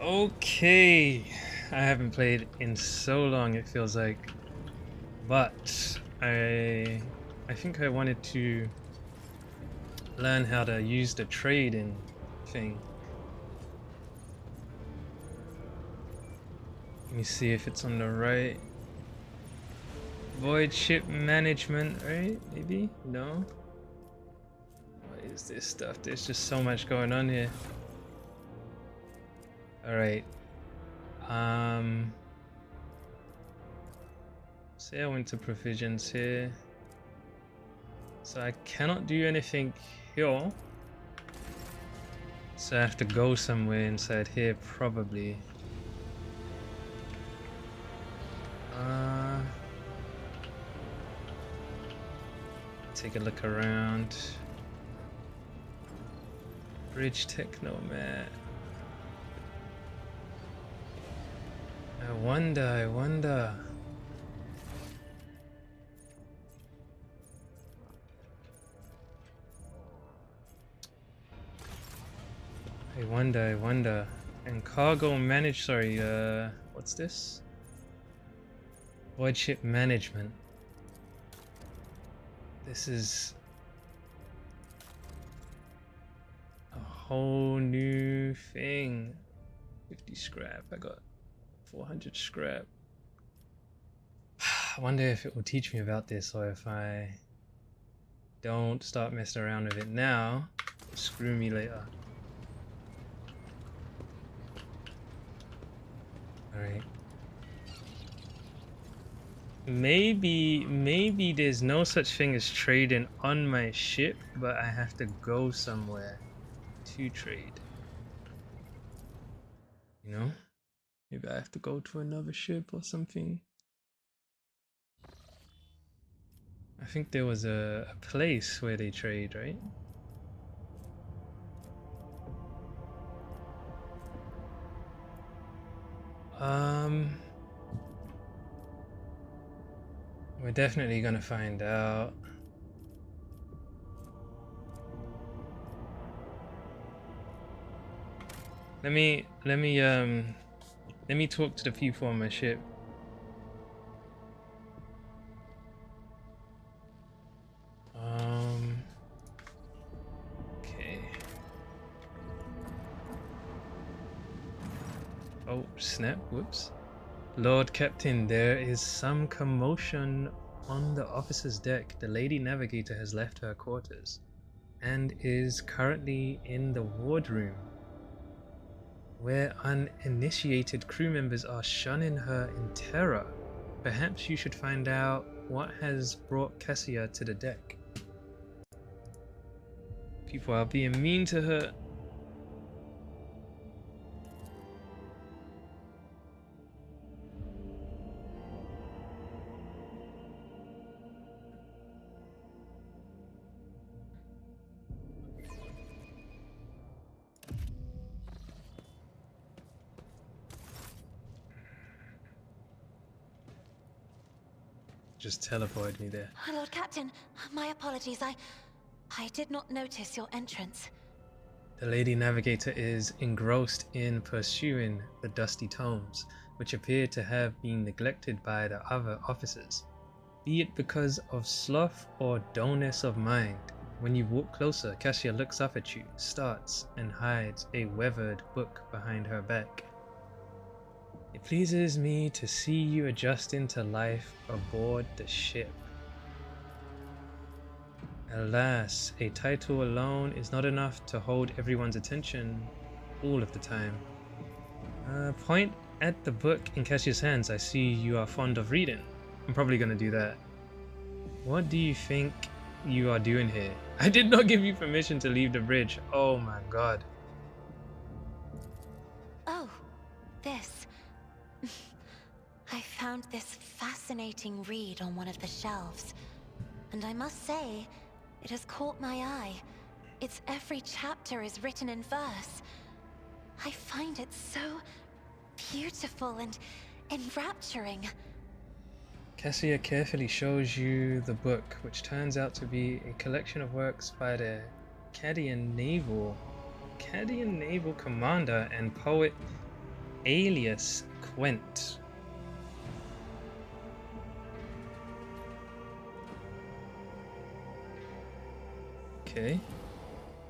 Okay, I haven't played in so long it feels like, but I think I wanted to learn how to use the trading thing. Let me see if it's on the right. Void ship management, right? Maybe? No? What is this stuff? There's just so much going on here. Alright. Um say I went to provisions here. So I cannot do anything here. So I have to go somewhere inside here, probably. Uh, take a look around. Bridge Technomat. I wonder. I wonder. And cargo manage, sorry, what's this? Void ship management. This is a whole new thing. 50 scrap, I got 400 scrap. I wonder if it will teach me about this, or if I don't start messing around with it now, it'll screw me later. Alright. Maybe there's no such thing as trading on my ship, but I have to go somewhere to trade. You know? Maybe I have to go to another ship or something. I think there was a place where they trade, right? We're definitely gonna find out. Let me talk to the people on my ship. Okay. Oh, snap, whoops. Lord Captain, there is some commotion on the officer's deck. The Lady Navigator has left her quarters and is currently in the wardroom, where uninitiated crew members are shunning her in terror. Perhaps you should find out what has brought Cassia to the deck. People are being mean to her. Just teleport me there. Lord Captain, my apologies. I did not notice your entrance. The Lady Navigator is engrossed in pursuing the dusty tomes, which appear to have been neglected by the other officers. Be it because of sloth or dullness of mind, when you walk closer, Cassia looks up at you, starts, and hides a weathered book behind her back. It pleases me to see you adjusting to life aboard the ship. Alas, a title alone is not enough to hold everyone's attention all of the time. Point at the book in Cassia's hands. I see you are fond of reading. I'm probably gonna do that. What do you think you are doing here? I did not give you permission to leave the bridge. Oh my god. Oh, this. I found this fascinating read on one of the shelves, and I must say, it has caught my eye. Its every chapter is written in verse. I find it so beautiful and enrapturing. Cassia carefully shows you the book, which turns out to be a collection of works by the Cadian naval commander and poet alias Quent. Okay.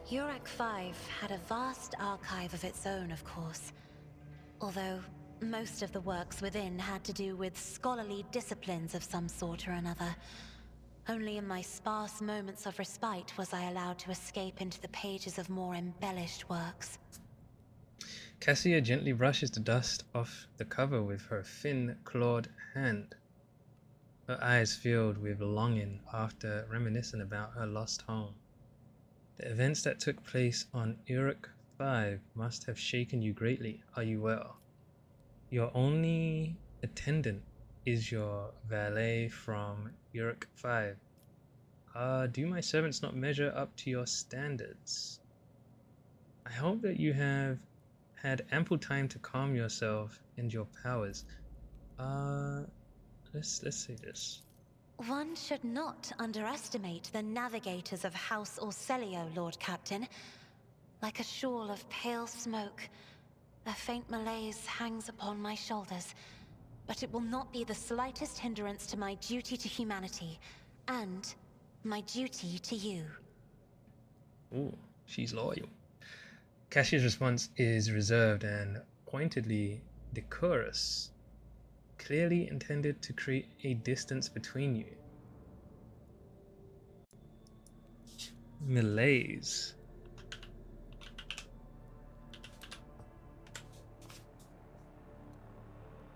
Uruk 5 had a vast archive of its own, of course. Although most of the works within had to do with scholarly disciplines of some sort or another. Only in my sparse moments of respite was I allowed to escape into the pages of more embellished works. Cassia gently brushes the dust off the cover with her thin, clawed hand. Her eyes filled with longing after reminiscing about her lost home. The events that took place on Uruk 5 must have shaken you greatly. Are you well? Your only attendant is your valet from Uruk 5. Do my servants not measure up to your standards? I hope that you have had ample time to calm yourself and your powers. Let's say this. One should not underestimate the navigators of House Orselio, Lord Captain. Like a shawl of pale smoke, a faint malaise hangs upon my shoulders, but it will not be the slightest hindrance to my duty to humanity, and my duty to you. Ooh, she's loyal. Cassia's response is reserved and pointedly decorous, clearly intended to create a distance between you. Malaise.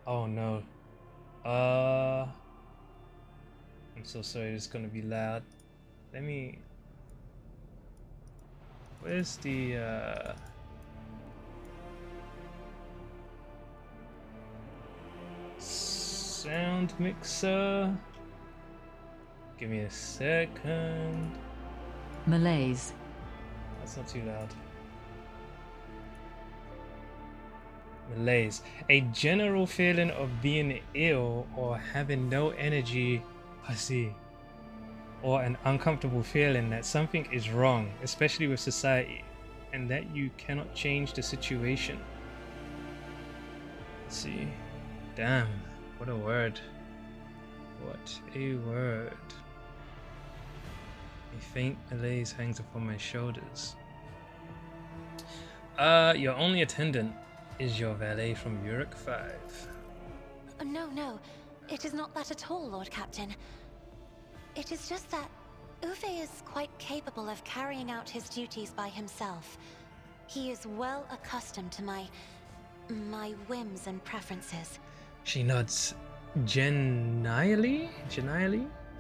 Oh no. I'm so sorry, it's gonna be loud. Where's the sound mixer? Give me a second. Malaise. That's not too loud. Malaise. A general feeling of being ill or having no energy, pussy. Or an uncomfortable feeling that something is wrong, especially with society, and that you cannot change the situation. Let's see. Damn, what a word. What a word. A faint malaise hangs upon my shoulders. Your only attendant is your valet from Uruk 5. No, it is not that at all, Lord Captain. It is just that Uwe is quite capable of carrying out his duties by himself. He is well accustomed to my whims and preferences. She nods genially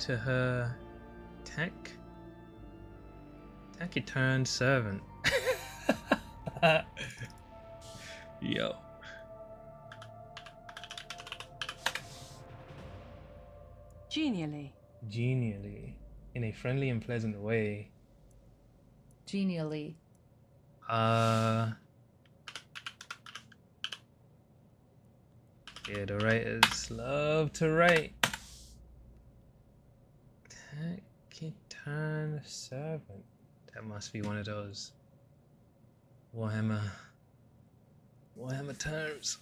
to her taciturn servant. Yo. Genially, in a friendly and pleasant way. Genially. Yeah, the writers love to write. Taciturn servant. That must be one of those Warhammer terms.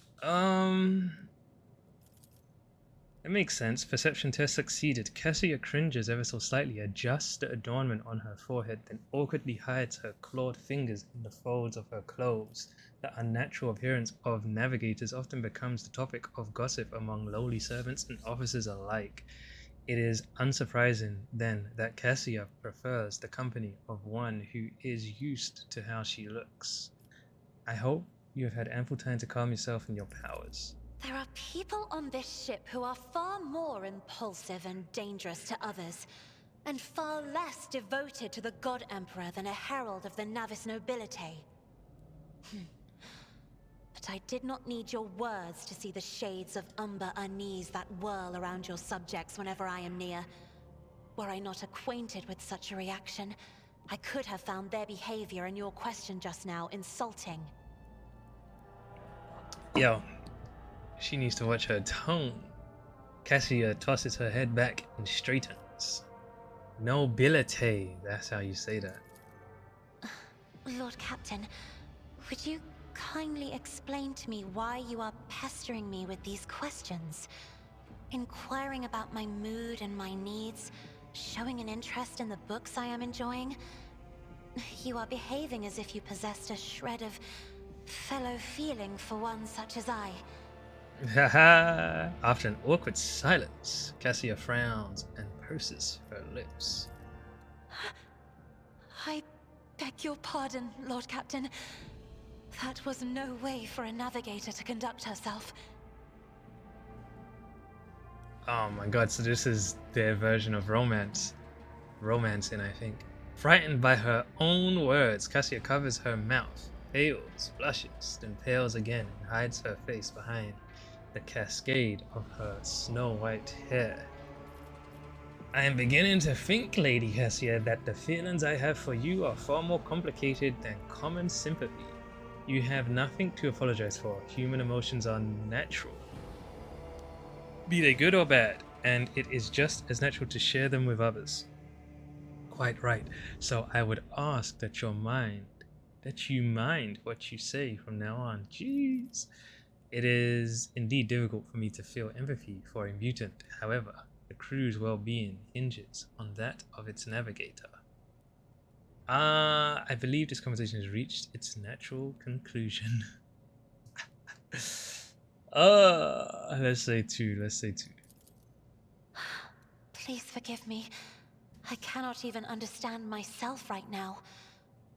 It makes sense. Perception test succeeded. Cassia cringes ever so slightly, adjusts the adornment on her forehead, then awkwardly hides her clawed fingers in the folds of her clothes. The unnatural appearance of navigators often becomes the topic of gossip among lowly servants and officers alike. It is unsurprising, then, that Cassia prefers the company of one who is used to how she looks. I hope you have had ample time to calm yourself and your powers. There are people on this ship who are far more impulsive and dangerous to others, and far less devoted to the God Emperor than a herald of the Navis nobility. But I did not need your words to see the shades of umber unease that whirl around your subjects whenever I am near. Were I not acquainted with such a reaction, I could have found their behavior in your question just now insulting. Yo, she needs to watch her tone. Cassia tosses her head back and straightens. Nobility, that's how you say that. Lord Captain, would you kindly explain to me why you are pestering me with these questions? Inquiring about my mood and my needs, showing an interest in the books I am enjoying? You are behaving as if you possessed a shred of fellow feeling for one such as I. Haha. After an awkward silence, Cassia frowns and purses her lips. I beg your pardon, Lord Captain. That was no way for a navigator to conduct herself. Oh my god, so this is their version of romance. Romancing, I think. Frightened by her own words, Cassia covers her mouth, pales, blushes, then pales again and hides her face behind the cascade of her snow-white hair. I am beginning to think, Lady Cassia, that the feelings I have for you are far more complicated than common sympathy. You have nothing to apologize for. Human emotions are natural, be they good or bad, and it is just as natural to share them with others. Quite right. So I would ask that you mind what you say from now on. Jeez. It is indeed difficult for me to feel empathy for a mutant. However, the crew's well-being hinges on that of its navigator. I believe this conversation has reached its natural conclusion. Let's say two. Please forgive me. I cannot even understand myself right now.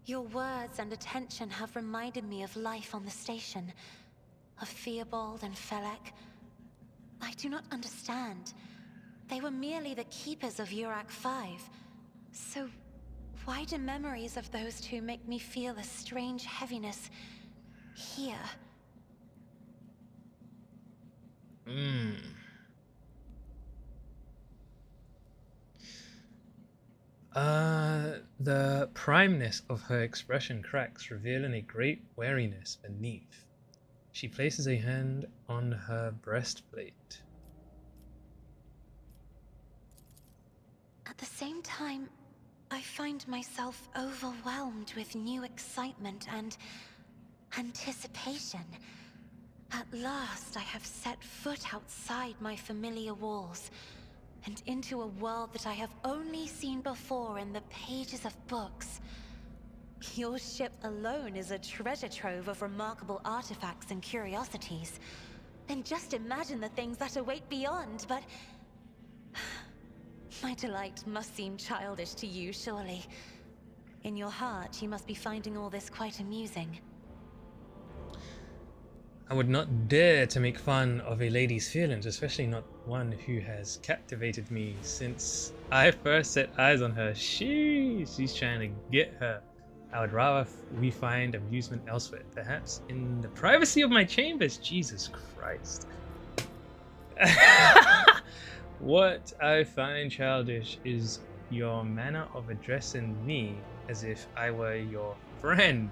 Your words and attention have reminded me of life on the station, of Theobald and Felek. I do not understand. They were merely the keepers of Urak 5. So why do memories of those two make me feel a strange heaviness here? The primeness of her expression cracks, revealing a great wariness beneath. She places a hand on her breastplate. At the same time, I find myself overwhelmed with new excitement and anticipation. At last, I have set foot outside my familiar walls and into a world that I have only seen before in the pages of books. Your ship alone is a treasure trove of remarkable artifacts and curiosities. And just imagine the things that await beyond, but my delight must seem childish to you, surely. In your heart, you must be finding all this quite amusing. I would not dare to make fun of a lady's feelings, especially not one who has captivated me since I first set eyes on her. She's trying to get her. I would rather we find amusement elsewhere, perhaps in the privacy of my chambers. Jesus Christ. What I find childish is your manner of addressing me as if I were your friend,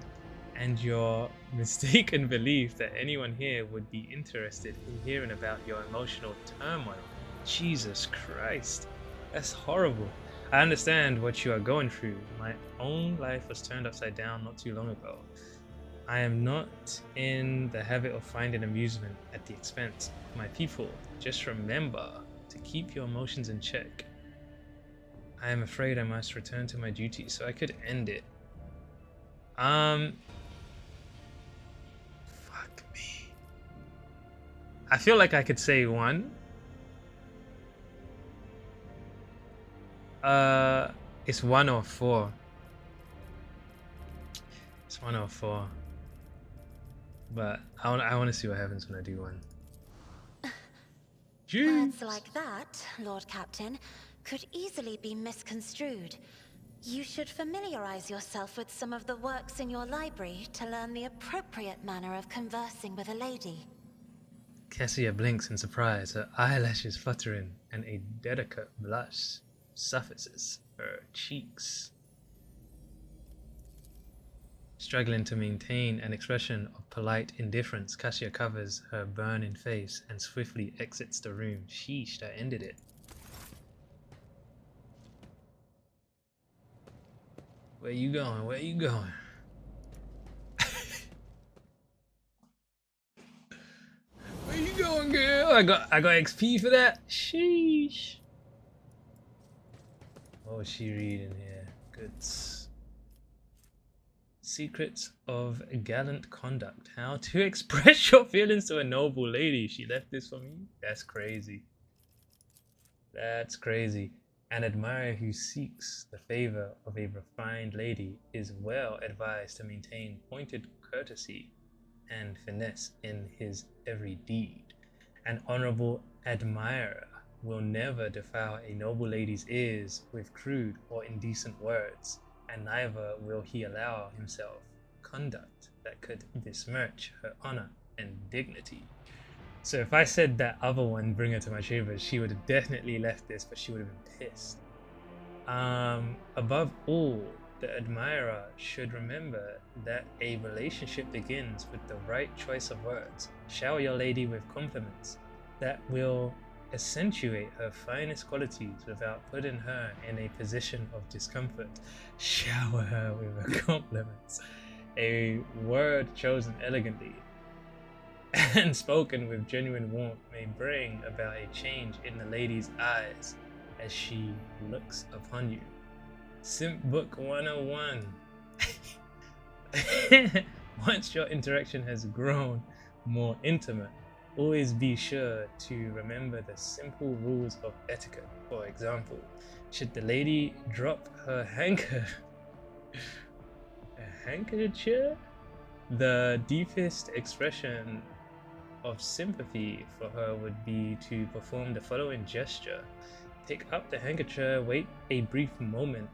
and your mistaken belief that anyone here would be interested in hearing about your emotional turmoil. Jesus Christ, that's horrible. I understand what you are going through. My own life was turned upside down not too long ago. I am not in the habit of finding amusement at the expense of my people. Just remember to keep your emotions in check. I am afraid I must return to my duties, so I could end it. Fuck me. I feel like I could say one. It's 104. It's 104. But I want to see what happens when I do one. Words like that, Lord Captain, could easily be misconstrued. You should familiarize yourself with some of the works in your library to learn the appropriate manner of conversing with a lady. Cassia blinks in surprise, her eyelashes fluttering, and a delicate blush suffuses her cheeks. Struggling to maintain an expression of polite indifference, Cassia covers her burning face and swiftly exits the room. Sheesh, that ended it. Where you going? Where you going? I got XP for that. Sheesh. What was she reading here? Goods. Secrets of gallant conduct. How to express your feelings to a noble lady. She left this for me? That's crazy. That's crazy. An admirer who seeks the favor of a refined lady is well advised to maintain pointed courtesy and finesse in his every deed. An honorable admirer will never defile a noble lady's ears with crude or indecent words, and neither will he allow himself conduct that could besmirch her honor and dignity. So if I said that other one, bring her to my chamber, she would have definitely left this, but she would have been pissed. Above all, the admirer should remember that a relationship begins with the right choice of words. Shower your lady with compliments that will accentuate her finest qualities without putting her in a position of discomfort. Shower her with her compliments. A word chosen elegantly and spoken with genuine warmth may bring about a change in the lady's eyes as she looks upon you. Simp Book 101. Once your interaction has grown more intimate, always be sure to remember the simple rules of etiquette. For example, should the lady drop her handkerchief, the deepest expression of sympathy for her would be to perform the following gesture. Pick up the handkerchief, wait a brief moment,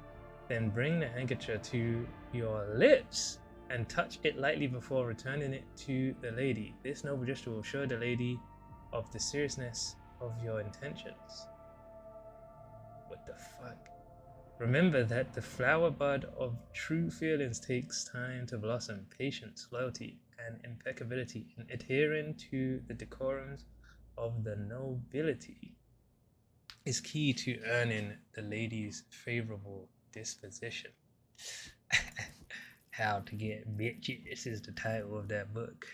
then bring the handkerchief to your lips and touch it lightly before returning it to the lady. This noble gesture will assure the lady of the seriousness of your intentions. What the fuck? Remember that the flower bud of true feelings takes time to blossom. Patience, loyalty, and impeccability in adhering to the decorums of the nobility is key to earning the lady's favorable disposition. How to get bitches is the title of that book.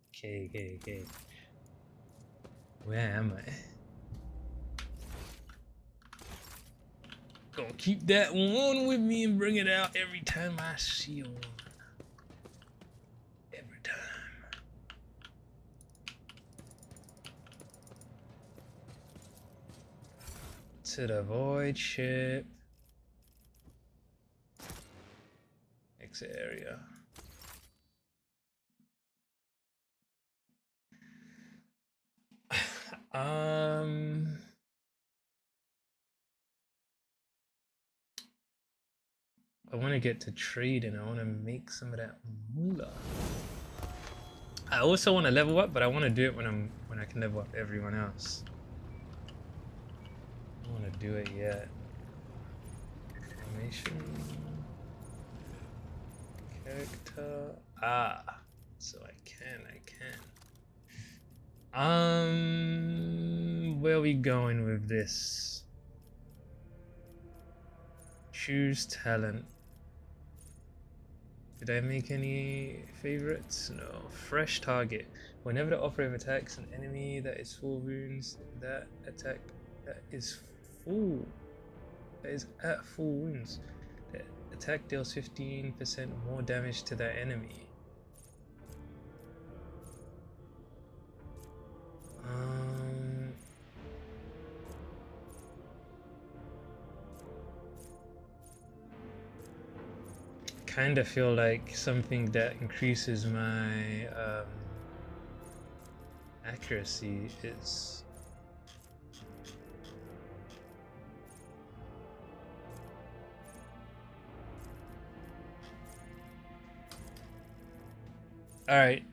Okay. Where am I? Gonna keep that one with me and bring it out every time I see a woman. Every time. To the void ship. Exit area. I want to get to trading. I want to make some of that moolah. I also want to level up, but I want to do it when I can level up everyone else. I don't want to do it yet. Formation. Character. So I can. Where are we going with this? Choose talent. Did I make any favorites? No. Fresh target. Whenever the operative attacks an enemy that is full wounds, that attack that is at full wounds. The attack deals 15% more damage to that enemy. Kind of feel like something that increases my accuracy is all right.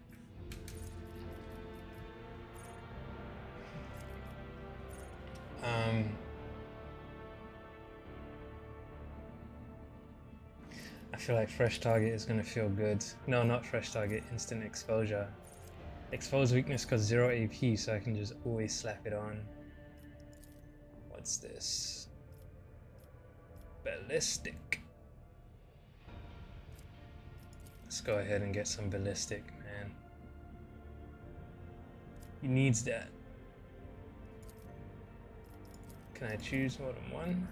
I feel like fresh target is gonna feel good. No, not fresh target, instant exposure. Expose weakness cause 0 AP, so I can just always slap it on. What's this? Ballistic. Let's go ahead and get some ballistic, man. He needs that. Can I choose more than one?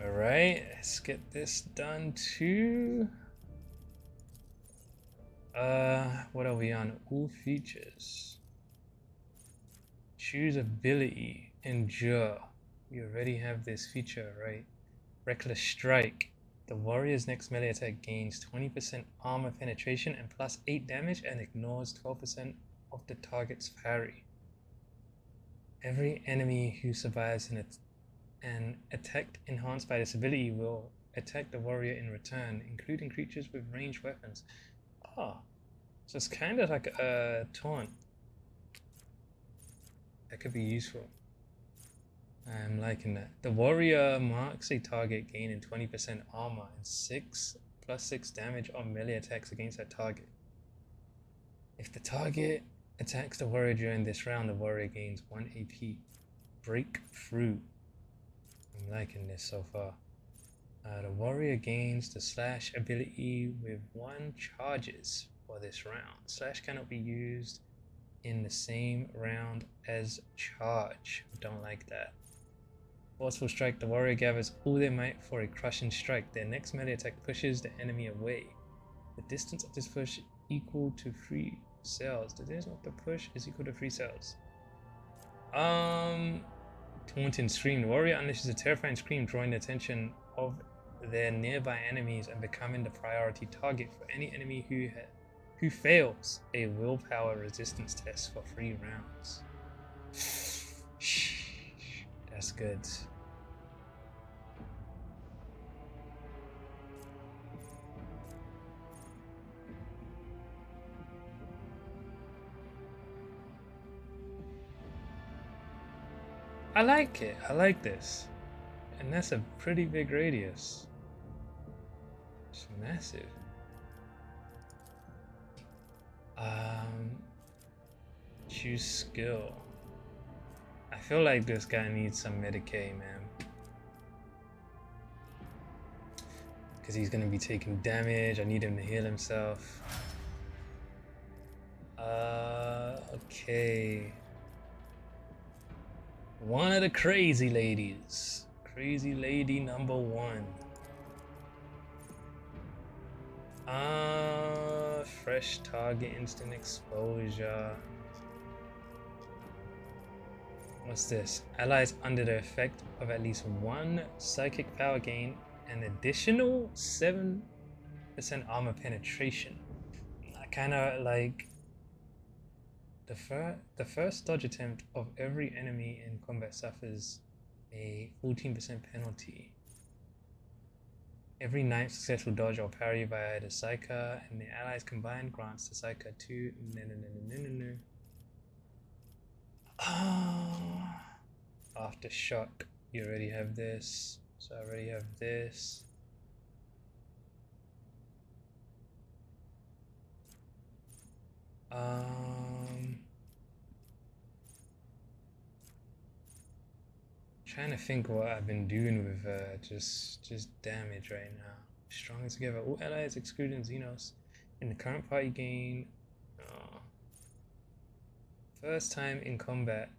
Alright, let's get this done too. What are we on? All features. Choose ability. Endure. We already have this feature, right? Reckless Strike. The warrior's next melee attack gains 20% armor penetration and plus 8 damage and ignores 12% of the target's parry. Every enemy who survives an attack enhanced by this ability will attack the warrior in return, including creatures with ranged weapons. Oh, so it's kind of like a taunt. That could be useful. I'm liking that. The warrior marks a target gaining 20% armor and 6+6 damage on melee attacks against that target. If the target attacks the warrior during this round, the warrior gains 1 AP. Breakthrough. I'm liking this so far. The warrior gains the slash ability with 1 charges for this round. Slash cannot be used in the same round as charge. Don't like that. Forceful strike. The warrior gathers all their might for a crushing strike. Their next melee attack pushes the enemy away. The distance of this push equal to 3 cells. The distance of the push is equal to 3 cells. Taunting Scream. The warrior unleashes a terrifying scream, drawing the attention of their nearby enemies and becoming the priority target for any enemy who fails a willpower resistance test for 3 rounds. That's good. I like it. I like this. And that's a pretty big radius. It's massive. Choose skill. I feel like this guy needs some Medicaid, man. Because he's gonna be taking damage. I need him to heal himself. Okay. One of the crazy ladies. Crazy lady number 1. Fresh target, instant exposure. What's this? Allies under the effect of at least 1 psychic power gain, an additional 7% armor penetration. I kind of like the first dodge attempt of every enemy in combat suffers a 14% penalty. Every 9th successful dodge or parry via the Psyker and the allies combined grants the Psyker 2. Aftershock. You already have this. So I already have this. Trying to think what I've been doing with just damage right now. Stronger together. All allies excluding Xenos in the current party gain. First time in combat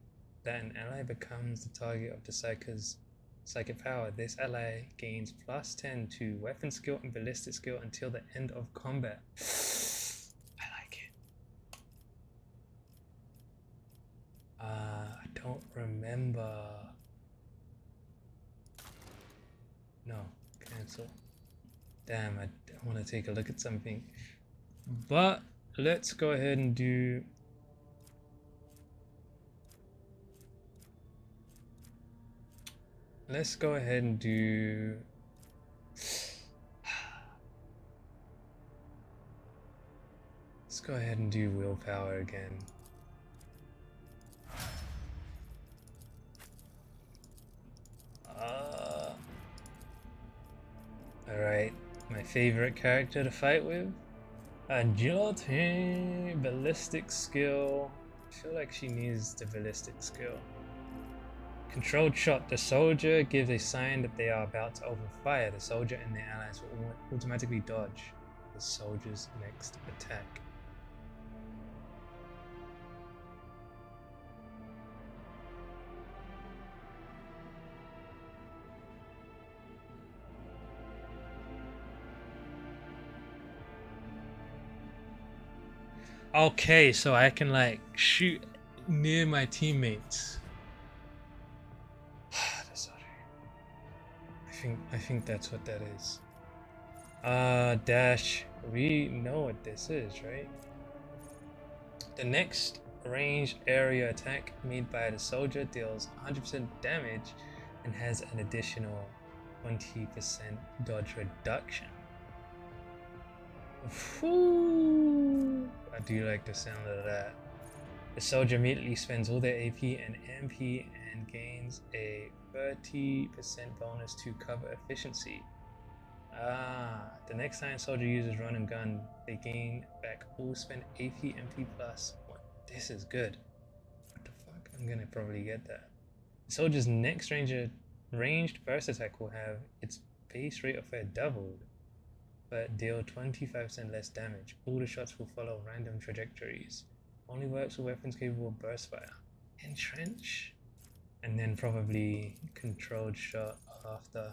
that an ally becomes the target of the Psyker's psychic power, this ally gains +10 to weapon skill and ballistic skill until the end of combat. I like it. I don't remember. No, cancel. Damn, I want to take a look at something. But let's go ahead and do... Let's go ahead and do... Let's go ahead and do willpower again. Alright, my favorite character to fight with. Agility, ballistic skill. I feel like she needs the ballistic skill. Controlled shot. The soldier gives a sign that they are about to open fire. The soldier and their allies will automatically dodge the soldier's next attack. Okay, so I can like shoot near my teammates. Sorry. I think that's what that is. Dash. We know what this is, right? The next ranged area attack made by the soldier deals 100% damage and has an additional 20% dodge reduction. Whew. I do like the sound of that. The soldier immediately spends all their AP and MP and gains a 30% bonus to cover efficiency. The next time soldier uses run and gun, they gain back all spent AP MP plus 1. This is good. What the fuck? I'm gonna probably get that. The soldier's next ranged burst attack will have its base rate of fire doubled, but deal 25% less damage. All the shots will follow random trajectories. Only works with weapons capable of burst fire. Entrench? And then probably controlled shot after.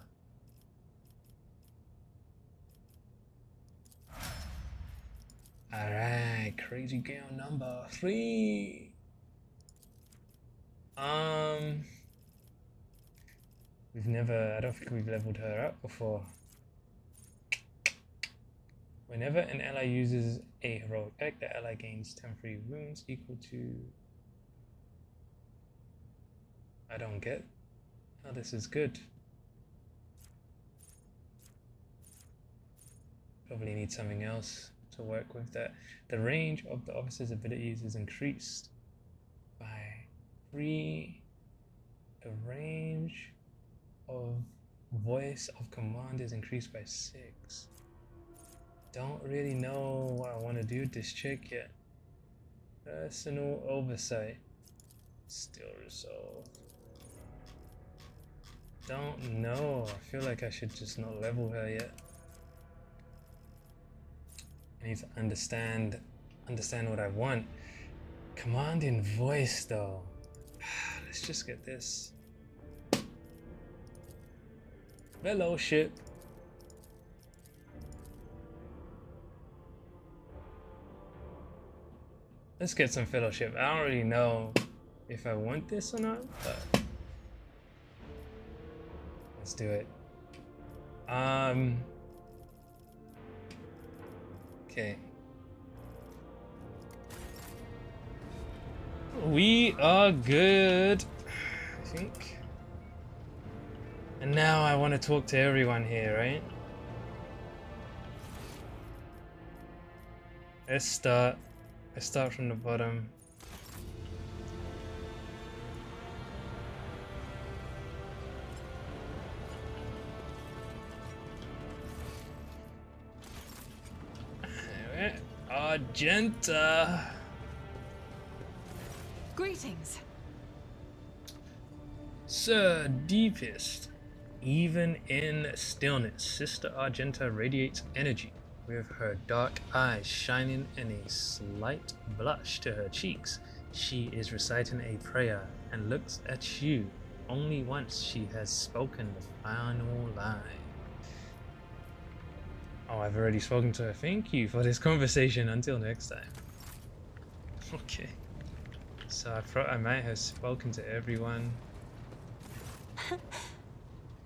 Alright, crazy girl number 3. I don't think we've leveled her up before. Whenever an ally uses a heroic act, the ally gains temporary wounds equal to... I don't get how this is good. Probably need something else to work with that. The range of the officer's abilities is increased by 3. The range of voice of command is increased by 6. Don't really know what I want to do with this chick yet. Personal oversight. Still resolved. Don't know. I feel like I should just not level her yet. I need to understand what I want. Command in voice though. Let's just get this. Fellowship. Let's get some fellowship. I don't really know if I want this or not, but let's do it. Okay. We are good, I think. And now I want to talk to everyone here, right? Let's start from the bottom. Argenta. Greetings. Sir Deepest. Even in stillness, Sister Argenta radiates energy, with her dark eyes shining and a slight blush to her cheeks. She is reciting a prayer and looks at you. Only once she has spoken the final line. Oh, I've already spoken to her. Thank you for this conversation. Until next time. Okay. So I might have spoken to everyone.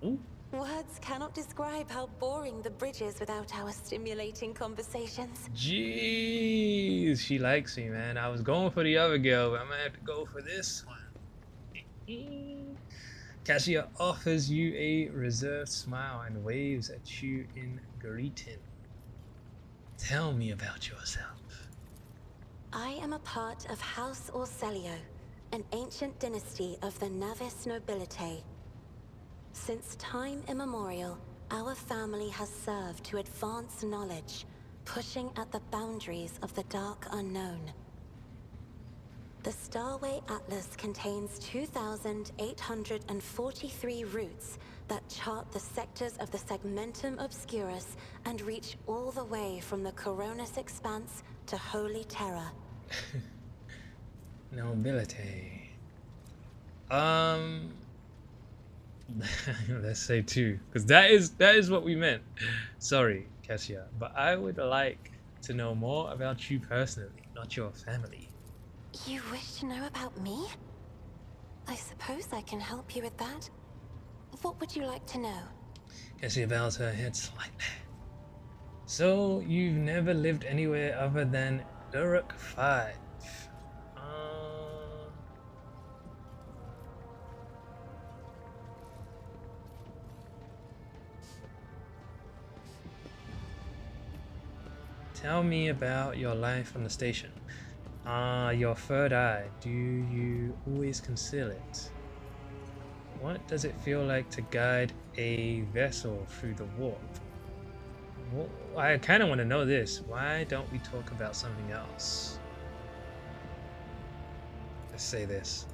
Ooh. Words cannot describe how boring the bridge is without our stimulating conversations. Jeez, she likes me, man. I was going for the other girl, but I might have to go for this one. Cassia offers you a reserved smile and waves at you in greeting. Tell me about yourself. I am a part of House Orselio, an ancient dynasty of the Navis nobility. Since time immemorial, our family has served to advance knowledge, pushing at the boundaries of the dark unknown. The Starway Atlas contains 2,843 routes that chart the sectors of the Segmentum Obscurus and reach all the way from the Coronis Expanse to Holy Terror. Nobility. Let's say 2, because that is what we meant. Sorry, Cassia, but I would like to know more about you personally, not your family. You wish to know about me? I suppose I can help you with that. What would you like to know? Cassia bows her head slightly. So, you've never lived anywhere other than Uruk 5. Tell me about your life on the station. Your third eye, do you always conceal it? What does it feel like to guide a vessel through the warp? Well, I kind of want to know this. Why don't we talk about something else? Let's say this.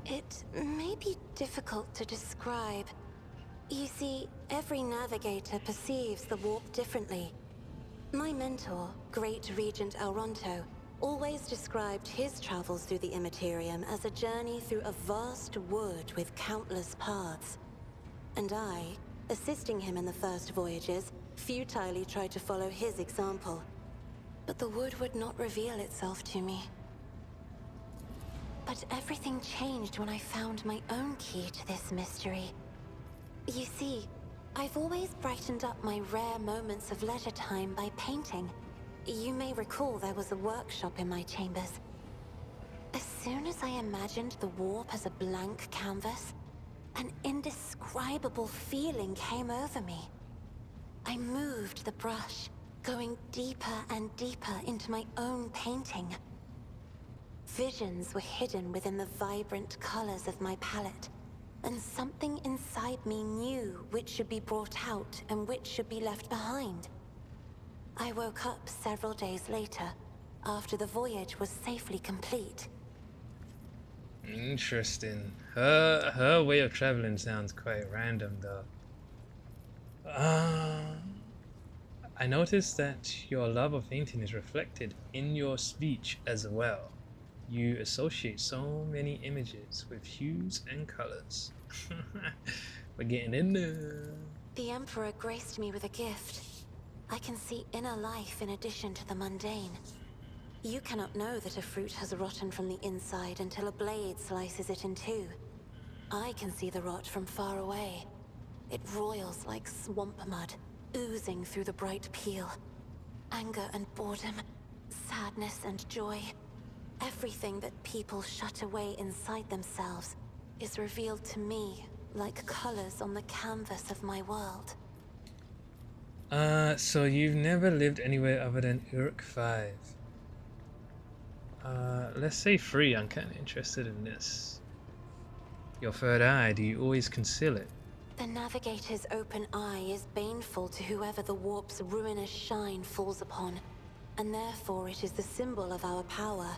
It may be difficult to describe. You see, every navigator perceives the warp differently. My mentor, Great Regent Elronto, always described his travels through the Immaterium as a journey through a vast wood with countless paths. And I, assisting him in the first voyages, futilely tried to follow his example. But the wood would not reveal itself to me. But everything changed when I found my own key to this mystery. You see, I've always brightened up my rare moments of leisure time by painting. You may recall there was a workshop in my chambers. As soon as I imagined the warp as a blank canvas, an indescribable feeling came over me. I moved the brush, going deeper and deeper into my own painting. Visions were hidden within the vibrant colors of my palette, and something inside me knew which should be brought out and which should be left behind. I woke up several days later, after the voyage was safely complete. Interesting. Her way of traveling sounds quite random, though. I noticed that your love of painting is reflected in your speech as well. You associate so many images with hues and colors. We're getting in there. The Emperor graced me with a gift. I can see inner life in addition to the mundane. You cannot know that a fruit has rotten from the inside until a blade slices it in two. I can see the rot from far away. It roils like swamp mud, oozing through the bright peel. Anger and boredom, sadness and joy. Everything that people shut away inside themselves is revealed to me like colors on the canvas of my world. So you've never lived anywhere other than Uruk 5. Let's say 3, I'm kinda interested in this. Your third eye, do you always conceal it? The Navigator's open eye is baneful to whoever the warp's ruinous shine falls upon, and therefore it is the symbol of our power.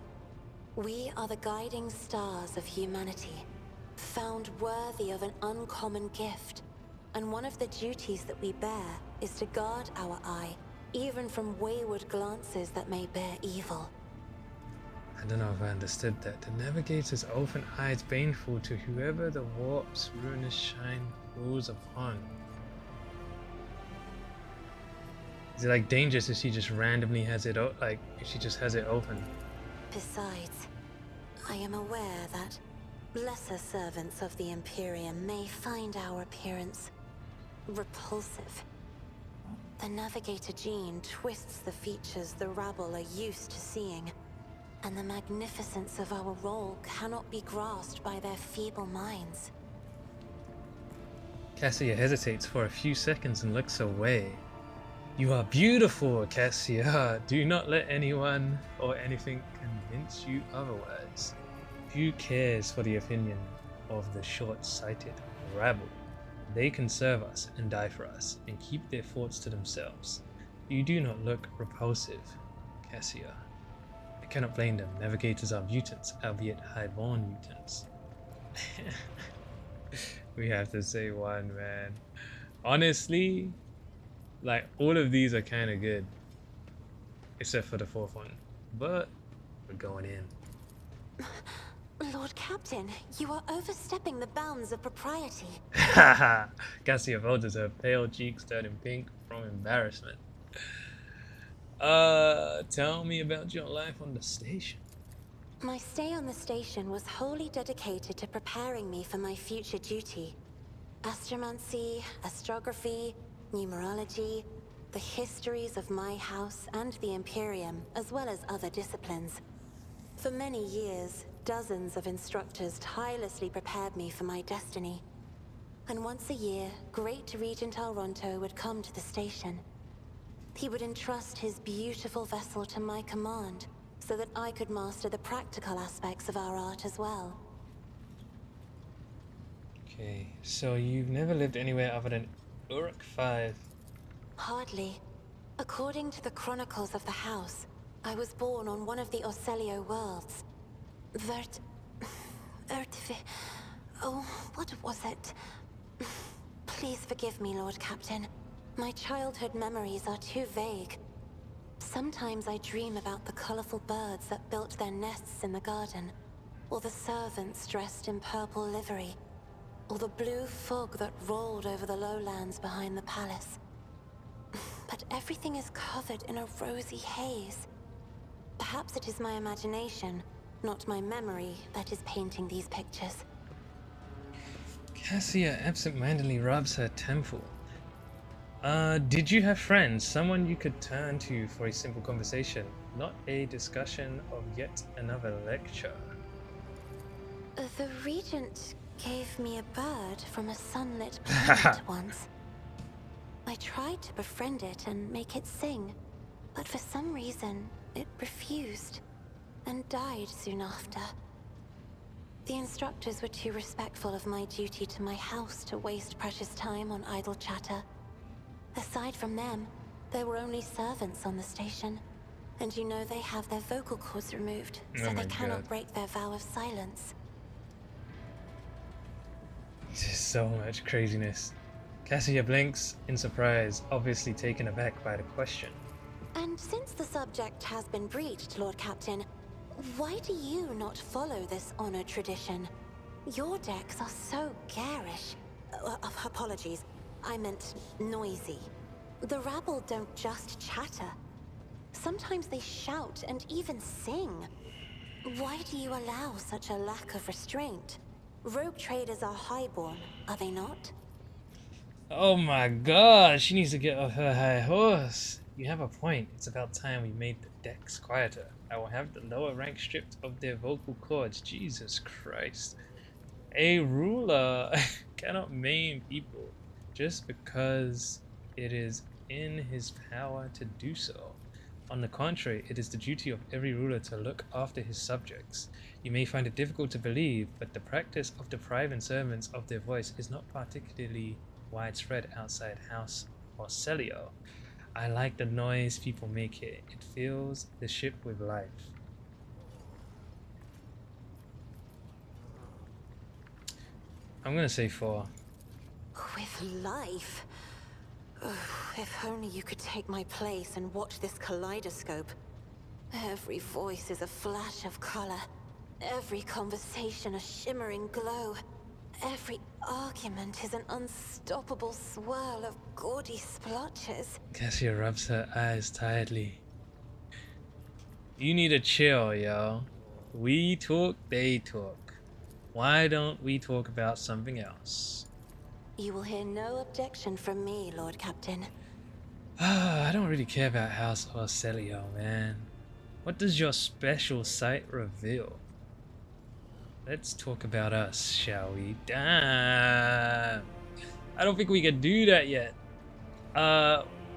We are the guiding stars of humanity, found worthy of an uncommon gift, and one of the duties that we bear is to guard our eye, even from wayward glances that may bear evil. I don't know if I understood that. The Navigator's open eye is baneful to whoever the warp's ruinous shine falls upon. Is it like dangerous if she just randomly has it like if she just has it open? Besides, I am aware that lesser servants of the Imperium may find our appearance repulsive. The Navigator gene twists the features the rabble are used to seeing, and the magnificence of our role cannot be grasped by their feeble minds. Cassia hesitates for a few seconds and looks away. You are beautiful, Cassia. Do not let anyone or anything convince you otherwise. Who cares for the opinion of the short-sighted rabble? They can serve us and die for us and keep their thoughts to themselves. You do not look repulsive, Cassia. I cannot blame them. Navigators are mutants, albeit high-born mutants. We have to say one, man. Honestly, like, all of these are kind of good. Except for the fourth one. But we're going in. Lord Captain, you are overstepping the bounds of propriety. Haha! Cassia folds her pale cheeks turning pink from embarrassment. Tell me about your life on the station. My stay on the station was wholly dedicated to preparing me for my future duty. Astromancy, astrography, numerology, the histories of my house and the Imperium, as well as other disciplines. For many years, dozens of instructors tirelessly prepared me for my destiny. And once a year, Great Regent Alronto would come to the station. He would entrust his beautiful vessel to my command, so that I could master the practical aspects of our art as well. Okay, so you've never lived anywhere other than Uruk 5. Hardly. According to the chronicles of the house, I was born on one of the Orcelio worlds. Oh, what was it? Please forgive me, Lord Captain. My childhood memories are too vague. Sometimes I dream about the colorful birds that built their nests in the garden, or the servants dressed in purple livery, or the blue fog that rolled over the lowlands behind the palace. But everything is covered in a rosy haze. Perhaps it is my imagination, not my memory, that is painting these pictures. Cassia absentmindedly rubs her temple. Did you have friends? Someone you could turn to for a simple conversation, not a discussion of yet another lecture? The Regent gave me a bird from a sunlit planet once. I tried to befriend it and make it sing, but for some reason, it refused and died soon after. The instructors were too respectful of my duty to my house to waste precious time on idle chatter. Aside from them, there were only servants on the station, and you know they have their vocal cords removed, so Oh my they cannot God. break their vow of silence. Just so much craziness. Cassia blinks in surprise, obviously taken aback by the question. And since the subject has been breached, Lord Captain, why do you not follow this honored tradition? Your decks are so garish. Apologies, I meant noisy. The rabble don't just chatter. Sometimes they shout and even sing. Why do you allow such a lack of restraint? Rogue traders are highborn, are they not? Oh my god, she needs to get off her high horse. You have a point. It's about time we made the decks quieter. I will have the lower rank stripped of their vocal cords. Jesus Christ. A ruler cannot maim people just because it is in his power to do so. On the contrary, it is the duty of every ruler to look after his subjects. You may find it difficult to believe, but the practice of depriving servants of their voice is not particularly widespread outside House Orcelio. I like the noise people make here. It fills the ship with life. I'm gonna say 4. With life? Ugh, if only you could take my place and watch this kaleidoscope. Every voice is a flash of color. Every conversation a shimmering glow. Every argument is an unstoppable swirl of gaudy splotches. Cassia rubs her eyes tiredly. You need to chill, yo. We talk, they talk. Why don't we talk about something else? You will hear no objection from me, Lord Captain. I don't really care about House Orcelio, man. What does your special sight reveal? Let's talk about us, shall we? Damn! I don't think we can do that yet.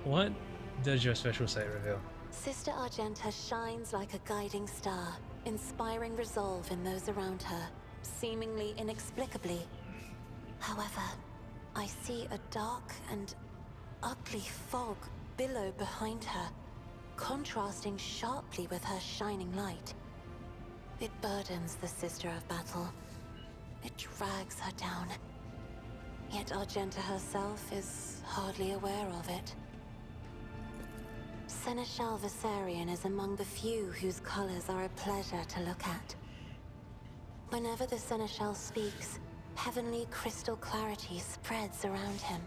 What does your special sight reveal? Sister Argenta shines like a guiding star, inspiring resolve in those around her, seemingly inexplicably. However, I see a dark and ugly fog billow behind her, contrasting sharply with her shining light. It burdens the Sister of Battle. It drags her down. Yet Argenta herself is hardly aware of it. Seneschal Viserion is among the few whose colors are a pleasure to look at. Whenever the Seneschal speaks, heavenly crystal clarity spreads around him.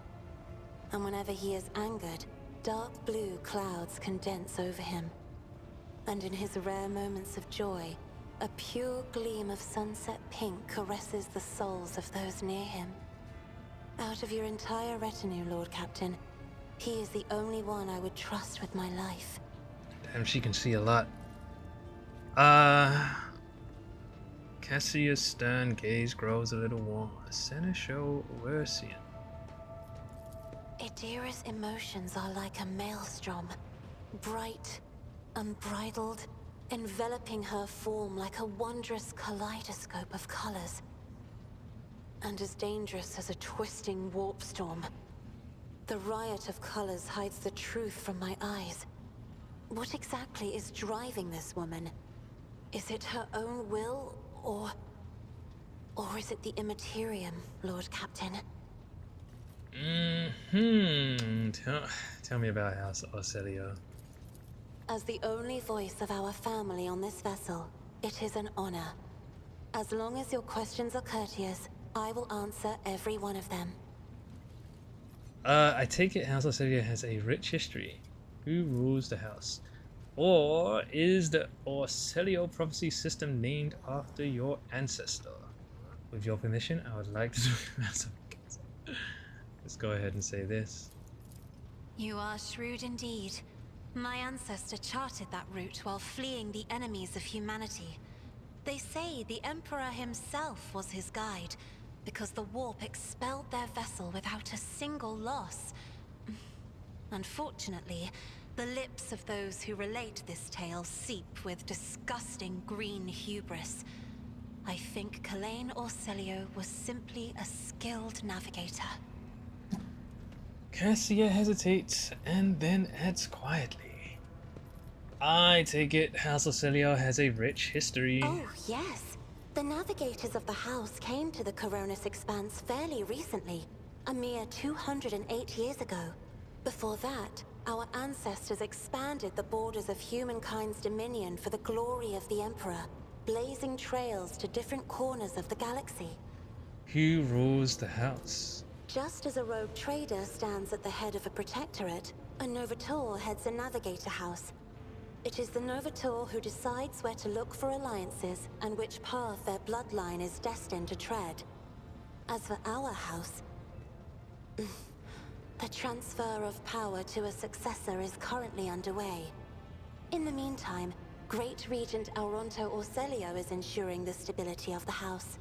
And whenever he is angered, dark blue clouds condense over him, and in his rare moments of joy, a pure gleam of sunset pink caresses the souls of those near him. Out of your entire retinue, Lord Captain, he is the only one I would trust with my life. Damn, she can see a lot. Cassia's stern gaze grows a little warmer. Seneschal Wersian. Idira's emotions are like a maelstrom, bright, unbridled, enveloping her form like a wondrous kaleidoscope of colors. And as dangerous as a twisting warp storm. The riot of colors hides the truth from my eyes. What exactly is driving this woman? Is it her own will, or is it the Immaterium, Lord Captain? Tell me about House Orcelio. As the only voice of our family on this vessel, it is an honor. As long as your questions are courteous, I will answer every one of them. I take it House Orcelio has a rich history. Who rules the house? Or is the Orcelio prophecy system named after your ancestor? With your permission, I would like to talk about something. Let's go ahead and say this. You are shrewd indeed. My ancestor charted that route while fleeing the enemies of humanity. They say the Emperor himself was his guide, because the warp expelled their vessel without a single loss. Unfortunately, the lips of those who relate this tale seep with disgusting green hubris. I think Kalain Orcelio was simply a skilled navigator. Cassia hesitates and then adds quietly. I take it House Orcelio has a rich history. Oh, yes. The navigators of the house came to the Coronis Expanse fairly recently, a mere 208 years ago. Before that, our ancestors expanded the borders of humankind's dominion for the glory of the Emperor, blazing trails to different corners of the galaxy. Who rules the house? Just as a rogue trader stands at the head of a protectorate, a Novator heads a navigator house. It is the Novator who decides where to look for alliances and which path their bloodline is destined to tread. As for our house, the transfer of power to a successor is currently underway. In the meantime, Great Regent Auronto Orcelio is ensuring the stability of the house.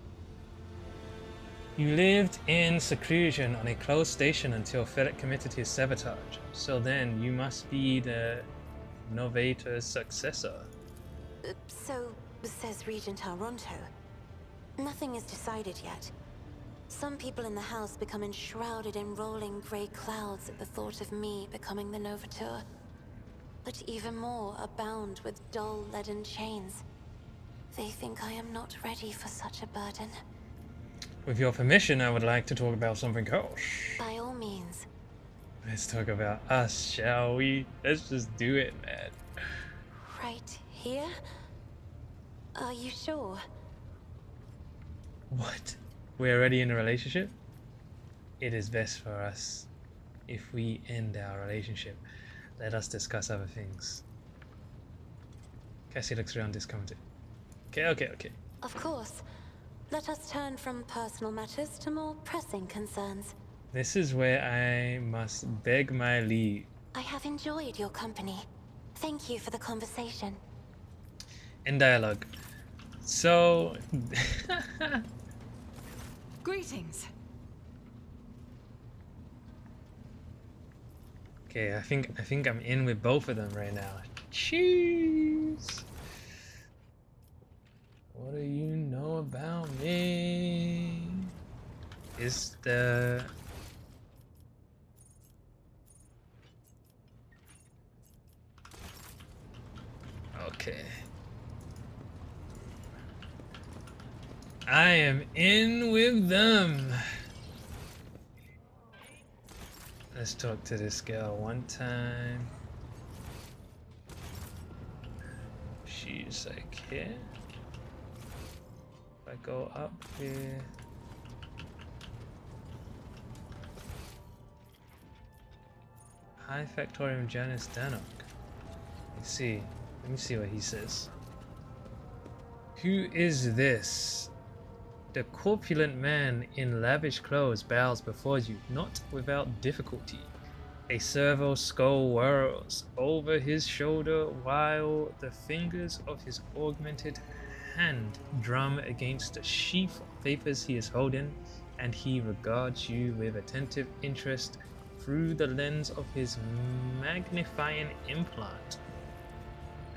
You lived in seclusion on a closed station until Philip committed his sabotage. So then you must be the Novator's successor. So says Regent Auronto. Nothing is decided yet. Some people in the house become enshrouded in rolling grey clouds at the thought of me becoming the Novator. But even more are bound with dull leaden chains. They think I am not ready for such a burden. With your permission, I would like to talk about something else. By all means. Let's talk about us, shall we? Let's just do it, man. Right here? Are you sure? What? We're already in a relationship? It is best for us if we end our relationship. Let us discuss other things. Cassie looks around discomforted. Okay. Of course. Let us turn from personal matters to more pressing concerns. This is where I must beg my leave. I have enjoyed your company. Thank you for the conversation. In dialogue. So... Greetings. Okay, I think I'm in with both of them right now. Cheese. What do you know about me? Is the okay. I am in with them. Let's talk to this girl one time. She's like here. If I go up here. High Factorium Janus Danok. Let me see what he says. Who is this? The corpulent man in lavish clothes bows before you, not without difficulty. A servo skull whirls over his shoulder while the fingers of his augmented hand drum against the sheaf of papers he is holding, and he regards you with attentive interest through the lens of his magnifying implant.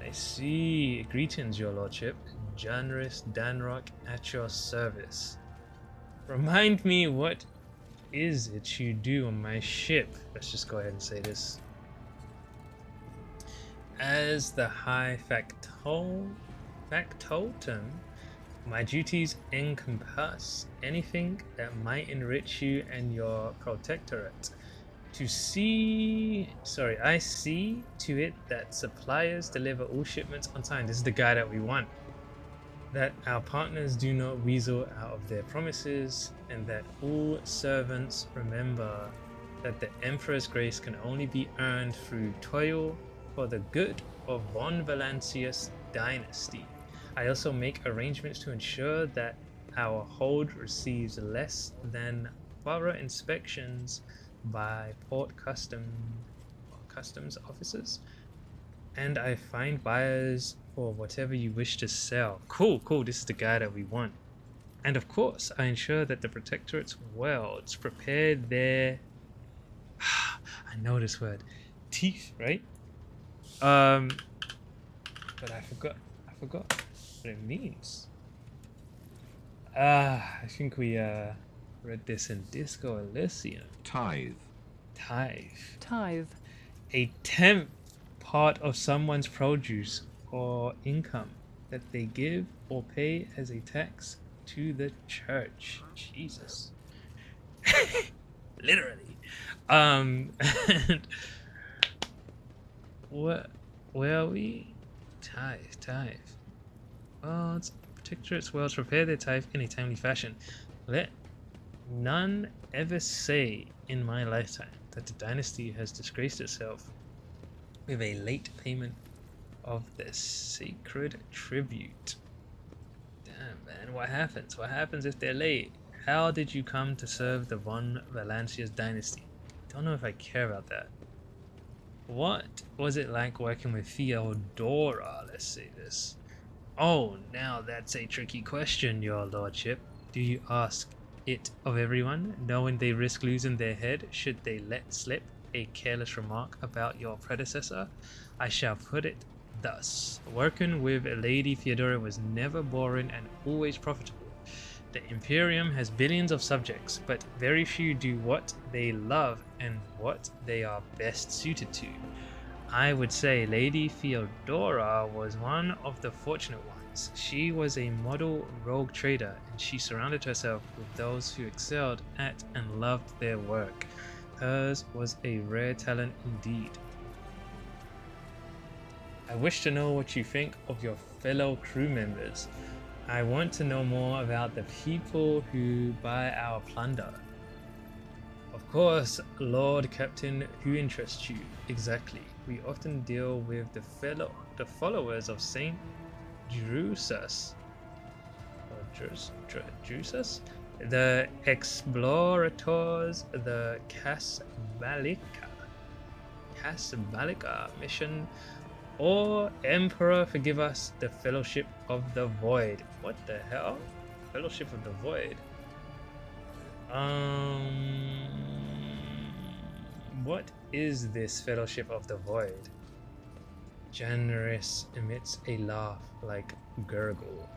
I see. Greetings, your lordship. Janris Danrock at your service. Remind me, what is it you do on my ship? Let's just go ahead and say this. As the High Factotum, my duties encompass anything that might enrich you and your protectorate. I see to it that suppliers deliver all shipments on time. This is the guy that we want. That our partners do not weasel out of their promises, and that all servants remember that the Emperor's grace can only be earned through toil for the good of Von Valancius dynasty. I also make arrangements to ensure that our hold receives less than thorough inspections by port customs officers, and I find buyers for whatever you wish to sell. Cool, this is the guy that we want. And of course, I ensure that the Protectorate's worlds prepare their I know this word, teeth, right? But I forgot what it means. I think we read this in Disco Elysium. Tithe. A tenth part of someone's produce or income that they give or pay as a tax to the church. Jesus. Literally. And where are we? Tithe. Well, it's Protectorate's worlds prepare their tithe in a timely fashion. Let none ever say in my lifetime that the dynasty has disgraced itself with a late payment of the sacred tribute. Damn, man, what happens? What happens if they're late? How did you come to serve the Von Valancius dynasty? Don't know if I care about that. What was it like working with Theodora? Let's say this. Oh, now that's a tricky question, your lordship. Do you ask it of everyone, knowing they risk losing their head should they let slip a careless remark about your predecessor? I shall put it thus. Working with Lady Theodora was never boring and always profitable. The Imperium has billions of subjects, but very few do what they love and what they are best suited to. I would say Lady Theodora was one of the fortunate ones. She was a model rogue trader, and she surrounded herself with those who excelled at and loved their work. Hers was a rare talent indeed. I wish to know what you think of your fellow crew members. I want to know more about the people who buy our plunder. Of course, Lord Captain, who interests you exactly? We often deal with the followers of Saint Drusus, the explorators, the Casballica mission, or Emperor, forgive us, the Fellowship of the Void. What the hell? Fellowship of the Void. What is this Fellowship of the Void? Janris emits a laugh like gurgle.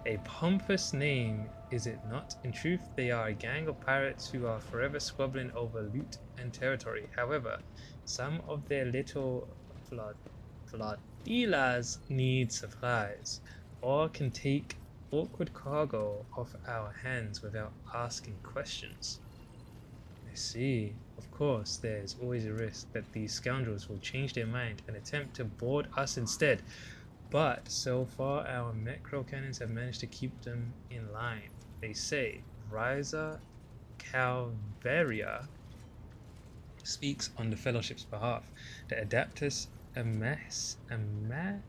A pompous name, is it not? In truth, they are a gang of pirates who are forever squabbling over loot and territory. However, some of their little flotillas need supplies, or can take awkward cargo off our hands without asking questions. I see. Of course, there is always a risk that these scoundrels will change their mind and attempt to board us instead. But so far, our macro cannons have managed to keep them in line. They say Risa Calvaria speaks on the Fellowship's behalf. The Adeptus Amassicus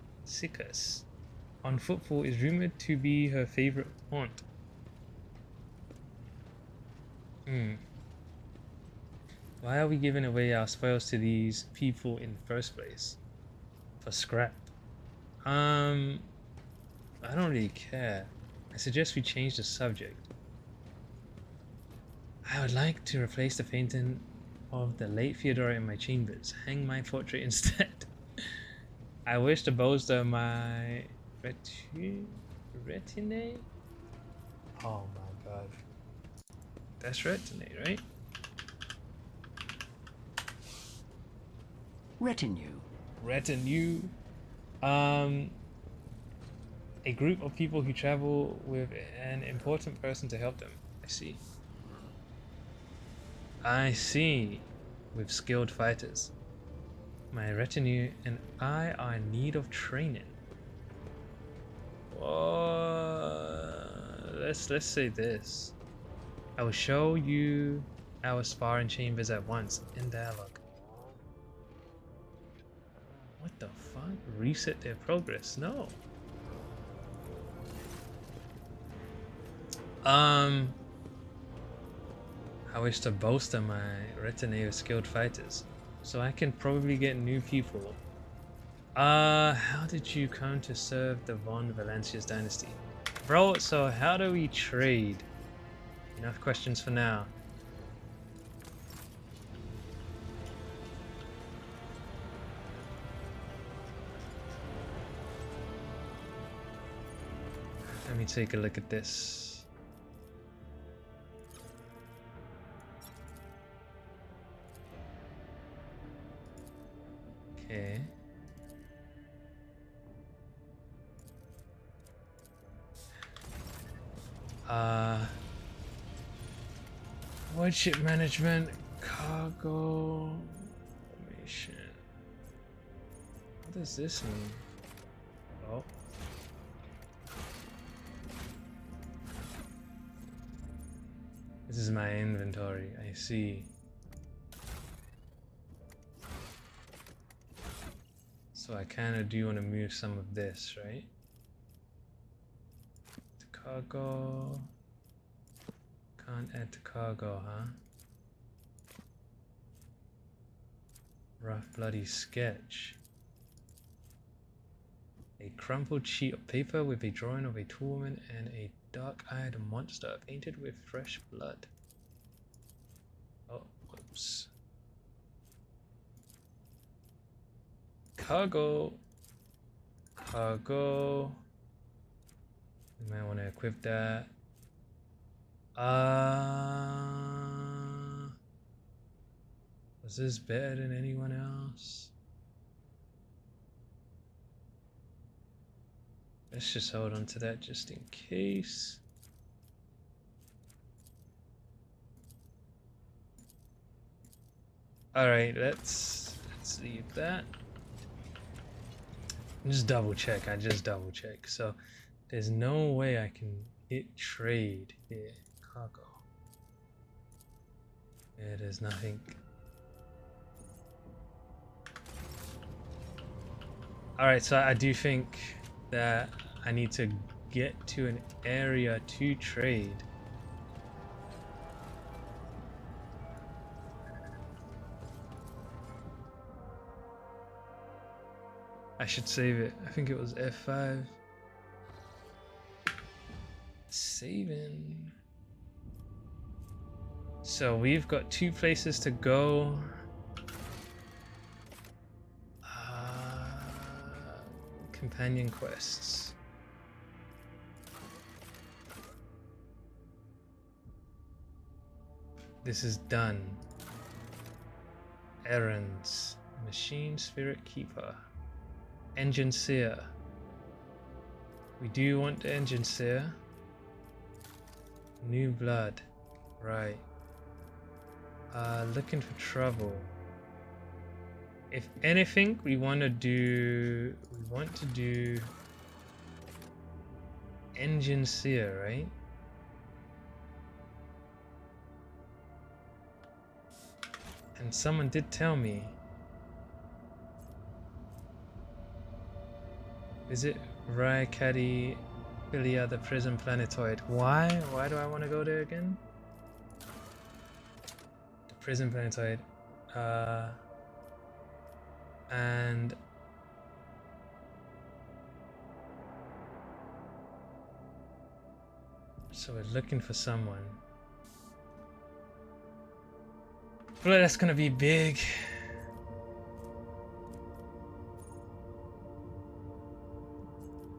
on footfall is rumored to be her favorite haunt. Why are we giving away our spoils to these people in the first place? For scrap. I don't really care. I suggest we change the subject. I would like to replace the painting of the late Theodora in my chambers. Hang my portrait instead. I wish to bolster my retinue. Oh my god. That's retinue, right? Retinue. Retinue. A group of people who travel with an important person to help them. I see. I see. With skilled fighters. My retinue and I are in need of training. Let's say this. I will show you our sparring chambers at once in dialogue. What the fuck? Reset their progress? No. I wish to bolster my retinue of skilled fighters, so I can probably get new people. How did you come to serve the Von Valencia's dynasty? Bro, so how do we trade? Enough questions for now. Let me take a look at this. Okay. Woodship management, cargo information. What does this mean? Oh. This is my inventory, I see. So I kinda do want to move some of this, right? To cargo. Can't add to cargo, huh? Rough bloody sketch. A crumpled sheet of paper with a drawing of a tall woman and a dark-eyed monster painted with fresh blood. Oh, whoops. Cargo. Cargo. We might want to equip that. Was this better than anyone else? Let's just hold on to that just in case. Alright, let's leave that. Just double check, I just double check. So there's no way I can hit trade here. Cargo. Yeah, there's nothing. Alright, so I do think that I need to get to an area to trade. I should save it. I think it was F5. Saving. So we've got 2 places to go. Companion quests. This is done. Errands. Machine Spirit Keeper. Engine Seer. We do want the Engine Seer. New blood. Right. Looking for trouble. If anything, we want to do Engine Seer, right? And someone did tell me. Visit Raikadi Philia, the prison planetoid. Why? Why do I want to go there again? The prison planetoid. And so we're looking for someone. Well, that's gonna be big.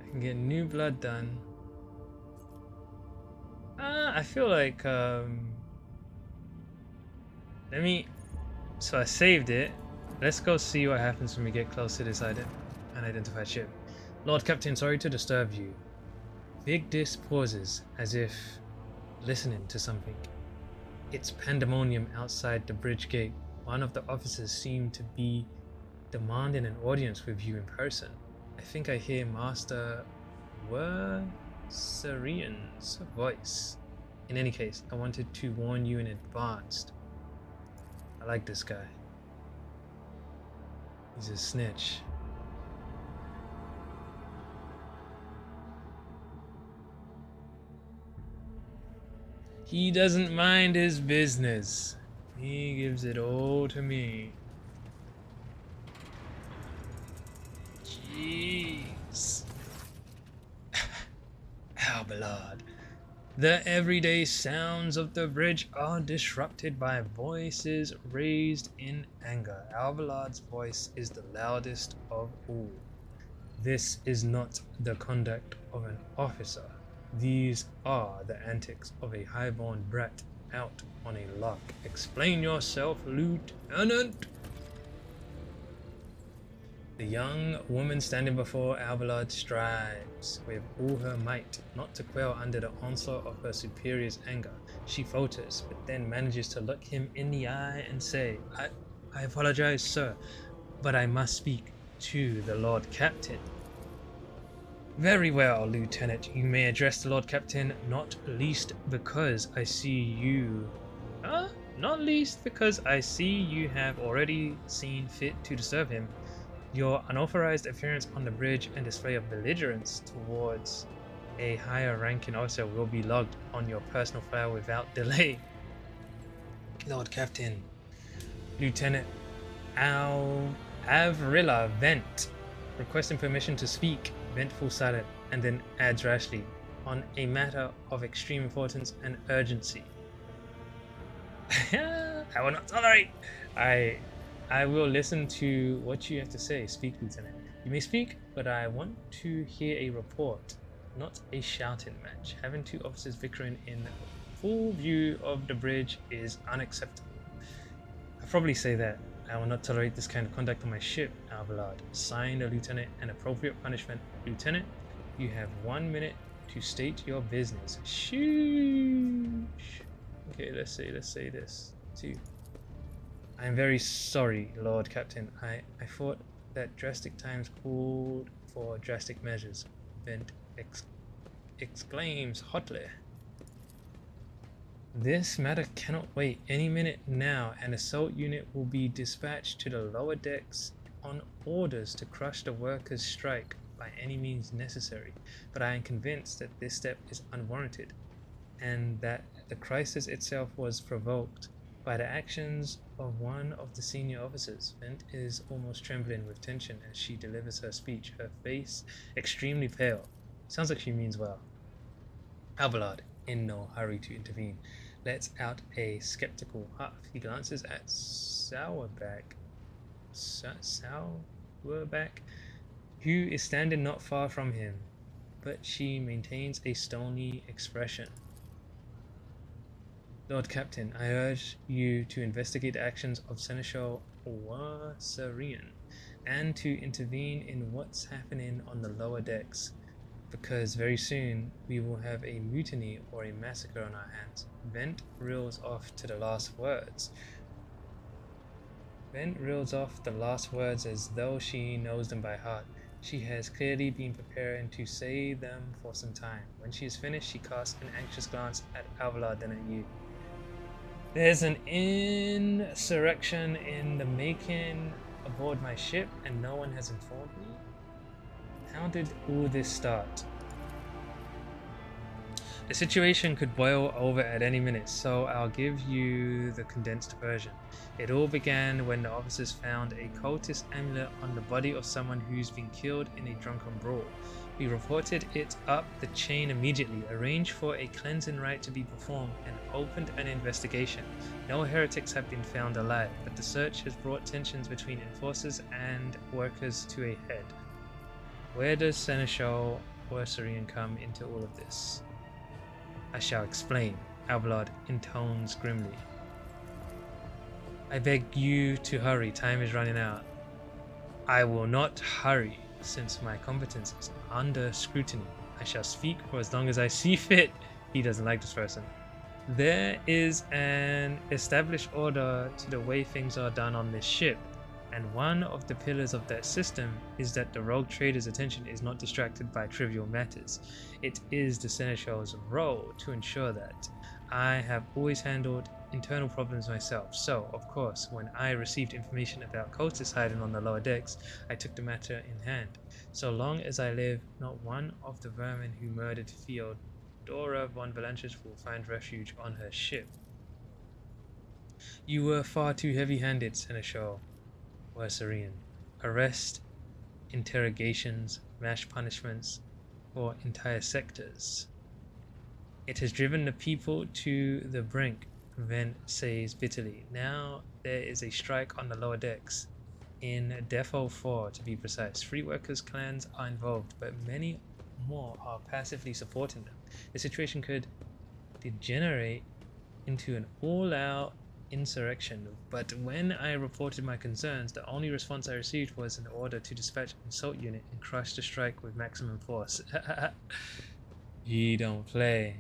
I can get new blood done. I feel like so I saved it. Let's go see what happens when we get close to this unidentified ship. Lord Captain, sorry to disturb you. Big Dis pauses as if listening to something. It's pandemonium outside the bridge gate. One of the officers seemed to be demanding an audience with you in person. I think I hear Master Wursarian's voice. In any case, I wanted to warn you in advance. I like this guy. He's a snitch. He doesn't mind his business. He gives it all to me. Jeez. Alballard. The everyday sounds of the bridge are disrupted by voices raised in anger. Alballard's voice is the loudest of all. This is not the conduct of an officer. These are the antics of a highborn brat out on a lark. Explain yourself, Lieutenant! The young woman standing before Alballard strives with all her might not to quail under the onslaught of her superior's anger. She falters, but then manages to look him in the eye and say, I apologize, sir, but I must speak to the Lord Captain. Very well, Lieutenant. You may address the Lord Captain, not least because I see you... Not least because I see you have already seen fit to disturb him. Your unauthorized appearance on the bridge and display of belligerence towards a higher ranking officer will be logged on your personal file without delay. Lord Captain. Lieutenant Avrilla Vent. Requesting permission to speak. Vent falls silent and then adds rashly, on a matter of extreme importance and urgency. I will not tolerate. I will listen to what you have to say. Speak, Lieutenant. You may speak, but I want to hear a report, not a shouting match. Having two officers bickering in full view of the bridge is unacceptable. I'll probably say that. I will not tolerate this kind of conduct on my ship, Alballard. Sign the Lieutenant an appropriate punishment. Lieutenant, you have 1 minute to state your business. Shoosh. Okay, let's say this too. I am very sorry, Lord Captain. I thought that drastic times called for drastic measures. Vent exclaims hotly. This matter cannot wait. Any minute now, an assault unit will be dispatched to the lower decks on orders to crush the workers' strike by any means necessary. But I am convinced that this step is unwarranted, and that the crisis itself was provoked by the actions of one of the senior officers. Vent is almost trembling with tension as she delivers her speech, her face extremely pale. Sounds like she means well. Alballard, in no hurry to intervene, lets out a skeptical huff. He glances at Sourback, who is standing not far from him, but she maintains a stony expression. Lord Captain, I urge you to investigate the actions of Seneschal Wursarian and to intervene in what's happening on the lower decks, because very soon we will have a mutiny or a massacre on our hands. Vent reels off the last words as though she knows them by heart. She has clearly been preparing to say them for some time. When she is finished, she casts an anxious glance at Alballard, then at you. There's an insurrection in the making aboard my ship, and no one has informed me. How did all this start? The situation could boil over at any minute, so I'll give you the condensed version. It all began when the officers found a cultist amulet on the body of someone who's been killed in a drunken brawl. We reported it up the chain immediately, arranged for a cleansing rite to be performed, and opened an investigation. No heretics have been found alive, but the search has brought tensions between enforcers and workers to a head. Where does Seneschal Worsarian come into all of this? I shall explain, Abelard intones grimly. I beg you to hurry, time is running out. I will not hurry, since my competence is under scrutiny. I shall speak for as long as I see fit. He doesn't like this person. There is an established order to the way things are done on this ship, and one of the pillars of that system is that the rogue trader's attention is not distracted by trivial matters. It is the Seneschal's role to ensure that. I have always handled internal problems myself, so, of course, when I received information about cultists hiding on the lower decks, I took the matter in hand. So long as I live, not one of the vermin who murdered Theodora von Valanches will find refuge on her ship. You were far too heavy-handed, Seneschal Worsarian. Arrest, interrogations, mass punishments for entire sectors. It has driven the people to the brink, Ven says bitterly. Now there is a strike on the lower decks. In Defo 4 to be precise. Free workers clans are involved, but many more are passively supporting them. The situation could degenerate into an all-out insurrection, but when I reported my concerns, the only response I received was an order to dispatch an assault unit and crush the strike with maximum force. You don't play.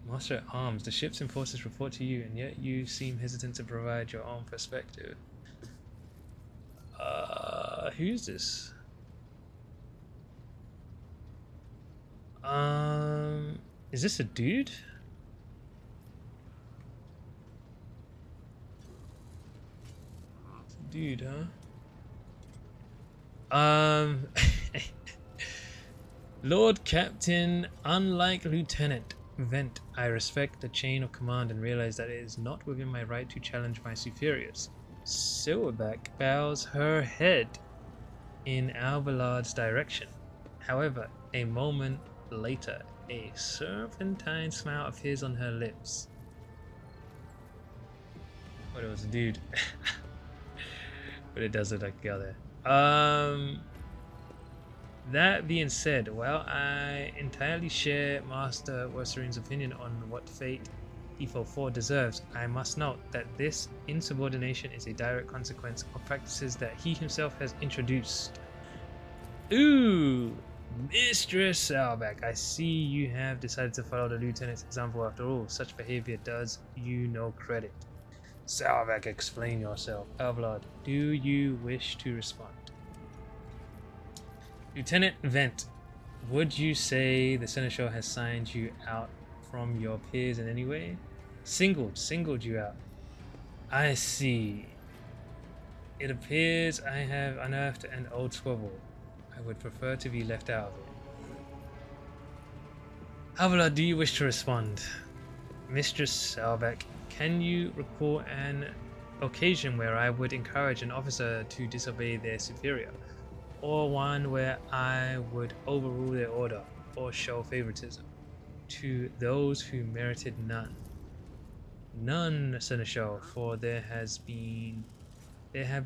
Master at Arms, the ship's enforcers report to you, and yet you seem hesitant to provide your own perspective. Who's this? Is this a dude? It's a dude, huh? Lord Captain, unlike Lieutenant Vent, I respect the chain of command and realize that it is not within my right to challenge my superiors. Silverback bows her head in Albalard's direction. However, a moment later, a serpentine smile appears on her lips. But it was a dude. But it does look like the other. That being said, while I entirely share Master Worsarian's opinion on what fate Defo 4 deserves, I must note that this insubordination is a direct consequence of practices that he himself has introduced. Ooh, Mistress Salvac, I see you have decided to follow the Lieutenant's example after all. Such behavior does you no credit. Salvac, explain yourself. Avlod, do you wish to respond? Lieutenant Vent, would you say the Seneschal has signed you out from your peers in any way? Singled you out. I see. It appears I have unearthed an old squabble. I would prefer to be left out of it. Avila, do you wish to respond? Mistress Salbeck, can you recall an occasion where I would encourage an officer to disobey their superior? Or one where I would overrule their order or show favoritism to those who merited none? None, Seneschal, for there have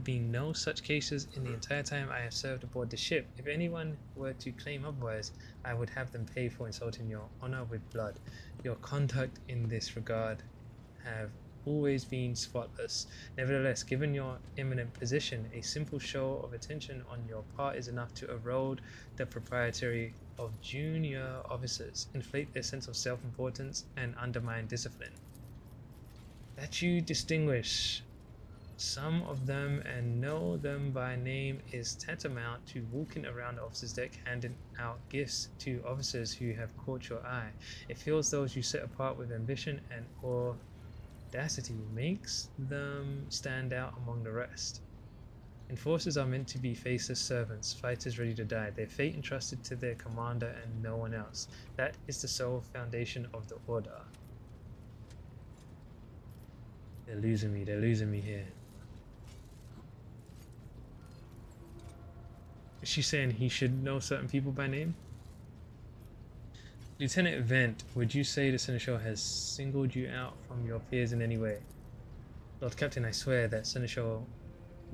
been no such cases in the entire time I have served aboard the ship. If anyone were to claim otherwise, I would have them pay for insulting your honor with blood. Your conduct in this regard have always been spotless. Nevertheless, given your eminent position, a simple show of attention on your part is enough to erode the propriety of junior officers, inflate their sense of self-importance, and undermine discipline. That you distinguish some of them and know them by name is tantamount to walking around the officer's deck handing out gifts to officers who have caught your eye. It fills those you set apart with ambition, and audacity makes them stand out among the rest. Enforcers are meant to be faceless servants, fighters ready to die, their fate entrusted to their commander and no one else. That is the sole foundation of the order. They're losing me here. Is she saying he should know certain people by name? Lieutenant Vent, would you say the Seneschal has singled you out from your peers in any way? Lord Captain, I swear that Seneschal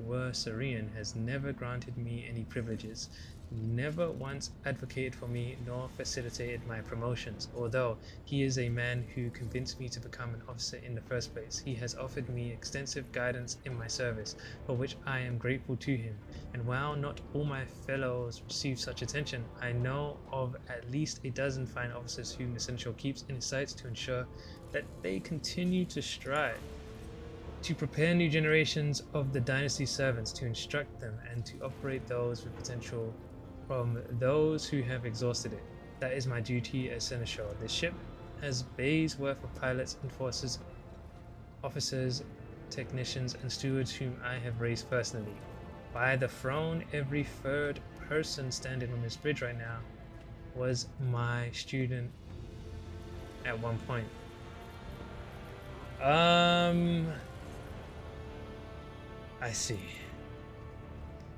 Wersarian has never granted me any privileges, never once advocated for me, nor facilitated my promotions. Although he is a man who convinced me to become an officer in the first place, he has offered me extensive guidance in my service, for which I am grateful to him. And while not all my fellows receive such attention, I know of at least a dozen fine officers whom the Seneschal keeps in his sights to ensure that they continue to strive to prepare new generations of the dynasty's servants, to instruct them, and to operate those with potential from those who have exhausted it. That is my duty as Seneschal. The ship has bays worth of pilots, enforcers, officers, technicians, and stewards whom I have raised personally. By the throne, every third person standing on this bridge right now was my student at one point. I see.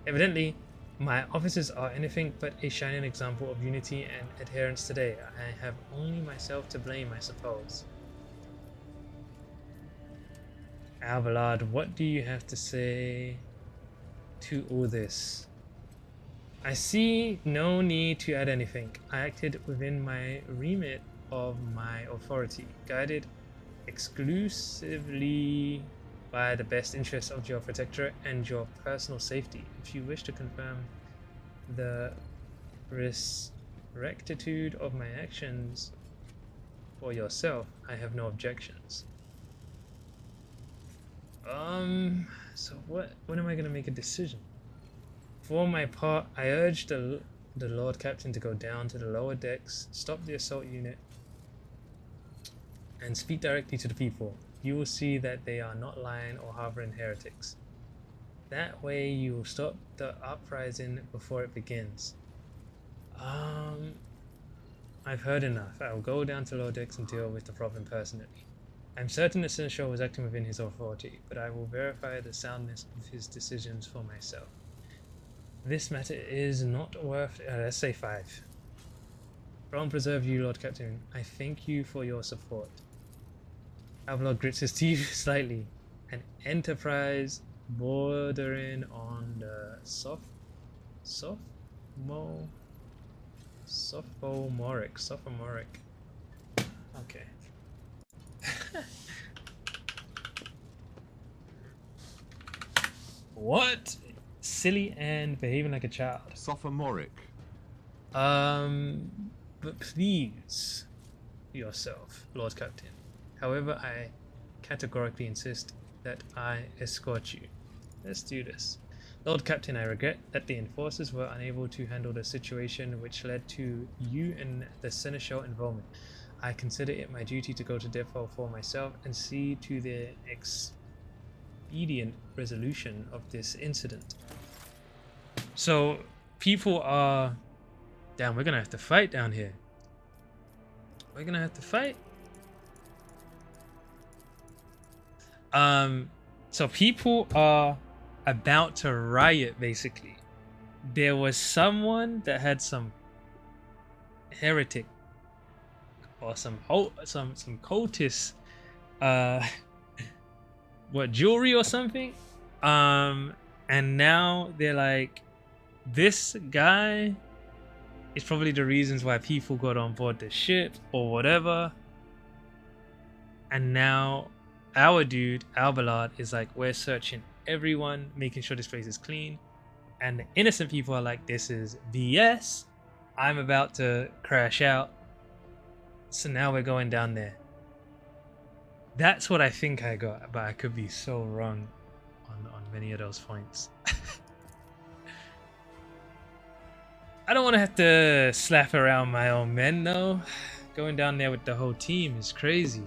Evidently, my officers are anything but a shining example of unity and adherence today. I have only myself to blame, I suppose. Alvalad, what do you have to say to all this? I see no need to add anything. I acted within my remit of my authority, guided exclusively by the best interests of your protectorate and your personal safety. If you wish to confirm the rectitude of my actions for yourself, I have no objections. So when am I going to make a decision? For my part, I urge the Lord Captain to go down to the lower decks, stop the assault unit, and speak directly to the people. You will see that they are not lying or harboring heretics. That way you will stop the uprising before it begins. I've heard enough. I will go down to lower decks and deal with the problem personally. I'm certain the Seneschal was acting within his authority, but I will verify the soundness of his decisions for myself. This matter is not worth, let's say 5. Throne preserve you, Lord Captain. I thank you for your support. Alvalad grits his teeth slightly. An enterprise bordering on the sophomoric. Okay. What? Silly and behaving like a child. Sophomoric. But please yourself, Lord Captain. However, I categorically insist that I escort you. Let's do this. Lord Captain, I regret that the enforcers were unable to handle the situation which led to you and the Seneschal involvement. I consider it my duty to go to Defo for myself and see to the expedient resolution of this incident. So, people are... Damn, we're gonna have to fight down here. We're gonna have to fight. So people are about to riot, basically. There was someone that had some heretic or some cultist jewelry or something, and now they're like, this guy is probably the reasons why people got on board the ship or whatever. And now our dude Alvalad is like, we're searching everyone, making sure this place is clean, and the innocent people are like, this is BS, I'm about to crash out. So now we're going down there. That's what I think I got, but I could be so wrong on on many of those points. I don't want to have to slap around my own men though. Going down there with the whole team is crazy.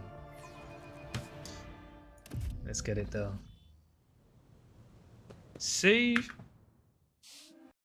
Let's get it though. Save.